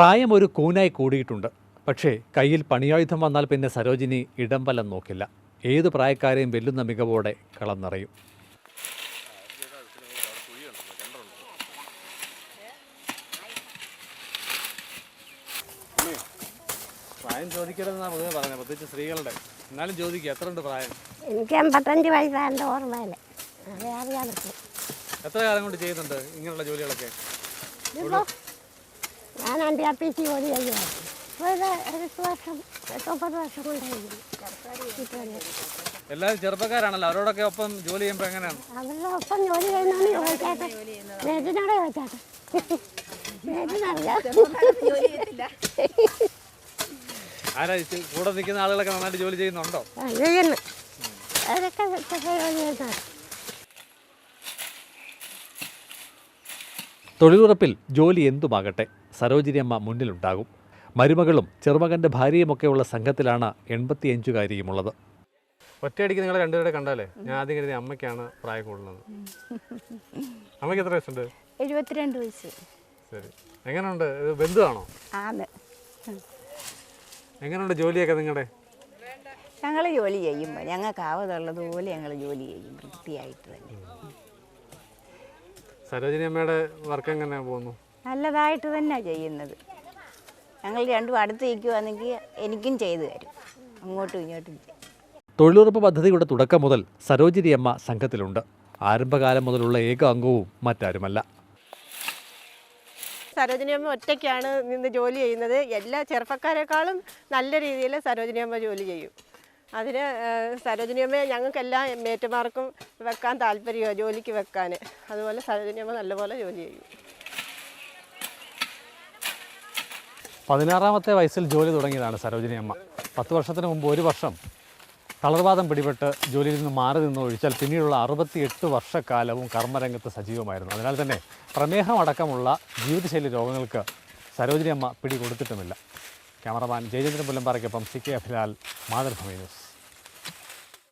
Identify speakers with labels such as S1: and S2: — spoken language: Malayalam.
S1: പ്രായം ഒരു കൂനായി കൂടിയിട്ടുണ്ട്. പക്ഷേ കയ്യിൽ പണിയായുധം വന്നാൽ പിന്നെ സരോജിനി ഇടംബലം നോക്കില്ല. ഏത് പ്രായക്കാരെയും വെല്ലുന്ന മികവോടെ കളം നിറയും. പ്രായം ചോദിക്കരുതെന്നാണ് പൊതുവെ പറഞ്ഞത്, പ്രത്യേകിച്ച് സ്ത്രീകളുടെ. എന്നാലും ചോദിക്കുക, എത്ര ഉണ്ട് പ്രായം?
S2: എനിക്ക് 85 വയസ്സാണ്ട് ഓർമ്മയില്ല. അത് അറിയാൻ പറ്റും.
S1: എത്ര കാലം കൊണ്ട് ചെയ്യുന്നുണ്ട് ഇങ്ങനെയുള്ള ജോലികളൊക്കെ?
S2: ഞാൻ എൻ്റെ അപ്പീച്ചി ജോലി ചെയ്യുമായിരുന്നു. ഒരു 8 വർഷം 9 വർഷം കൊണ്ടായിരുന്നു.
S1: എല്ലാവരും ചെറുപ്പക്കാരാണല്ലോ, അവരോടൊക്കെ ഒപ്പം ജോലി ചെയ്യുമ്പോൾ എങ്ങനെയാണ്?
S2: അവരുടെ ഒപ്പം ജോലി ചെയ്യുന്നതെന്ന് ചോദിച്ചാട്ടെ, നേരിനോടെ ചോദിച്ചാട്ടെ. നേരിനറിയാം.
S1: ആരാ കൂടെ നിൽക്കുന്ന ആളുകളൊക്കെ നന്നായിട്ട് ജോലി ചെയ്യുന്നുണ്ടോ?
S2: ചെയ്യുന്നു. അവരൊക്കെ ജോലി ചെയ്യുന്നതാണ്.
S1: തൊഴിലുറപ്പിൽ ജോലി എന്തുമാകട്ടെ, സരോജിനി അമ്മ മുന്നിലുണ്ടാകും. മരുമകളും ചെറുമകൻ്റെ ഭാര്യയുമൊക്കെയുള്ള സംഘത്തിലാണ് 85-കാരിയുമുള്ളത്. ഒറ്റയടിക്ക് നിങ്ങൾ രണ്ടുപേരെ കണ്ടാലേ ഞാൻ ആദ്യം കരുതി അമ്മയ്ക്കാണ് പ്രായം കൂടുതലുള്ളത്. അമ്മയ്ക്ക് എത്ര വയസ്സുണ്ട്?
S2: 72 വയസ്സ്.
S1: ശരി. എങ്ങനെയുണ്ട്? ബന്ധുവാണോ?
S2: ആണ്.
S1: എങ്ങനെയുണ്ട് ജോലിയൊക്കെ നിങ്ങളുടെ?
S3: ഞങ്ങൾ ജോലി ചെയ്യുമ്പോൾ ഞങ്ങൾക്ക് ആവതുള്ളതുപോലെ ഞങ്ങൾ ജോലി ചെയ്യും, വൃത്തിയായിട്ട് തന്നെ.
S1: സരോജിനി അമ്മയുടെ വർക്ക് എങ്ങനെ പോകുന്നു?
S3: നല്ലതായിട്ട് തന്നെയാണ് ചെയ്യുന്നത്. ഞങ്ങൾ രണ്ടും അടുത്ത് നിൽക്കുവാണെങ്കിൽ എനിക്കും ചെയ്തു തരും, അങ്ങോട്ടും ഇങ്ങോട്ടും.
S1: തൊഴിലുറപ്പ് പദ്ധതിയുടെ തുടക്കം മുതൽ സരോജിനി അമ്മ സംഘത്തിലുണ്ട്. ആരംഭകാലം മുതലുള്ള ഏക അംഗവും മറ്റാരുമല്ല.
S4: സരോജിനി അമ്മ ഒറ്റയ്ക്കാണ് നിന്ന് ജോലി ചെയ്യുന്നത്. എല്ലാ ചെറുപ്പക്കാരെക്കാളും നല്ല രീതിയിൽ സരോജിനി അമ്മ ജോലി ചെയ്യും. അതിന് സരോജിനി അമ്മയെ ഞങ്ങൾക്കെല്ലാം മേറ്റുമാർക്കും വെക്കാൻ താല്പര്യമാണ്, ജോലിക്ക് വെക്കാൻ. അതുപോലെ സരോജിനി അമ്മ നല്ലപോലെ ജോലി ചെയ്യും.
S1: 16-ാമത്തെ വയസ്സിൽ ജോലി തുടങ്ങിയതാണ് സരോജിനി അമ്മ. 10 വർഷത്തിന് മുമ്പ് 1 വർഷം തളർവാദം പിടിപെട്ട് ജോലിയിൽ നിന്ന് മാറി നിന്ന് ഒഴിച്ചാൽ പിന്നീടുള്ള 68 വർഷക്കാലവും കർമ്മരംഗത്ത് സജീവമായിരുന്നു. അതിനാൽ തന്നെ പ്രമേഹം അടക്കമുള്ള ജീവിതശൈലി രോഗങ്ങൾക്ക് സരോജിനി അമ്മ പിടികൊടുത്തിട്ടുമില്ല. ക്യാമറമാൻ ജയചന്ദ്രൻ പുല്ലമ്പാറയ്ക്കൊപ്പം CK അഭിലാൽ, മാതൃഭൂമി ന്യൂസ്.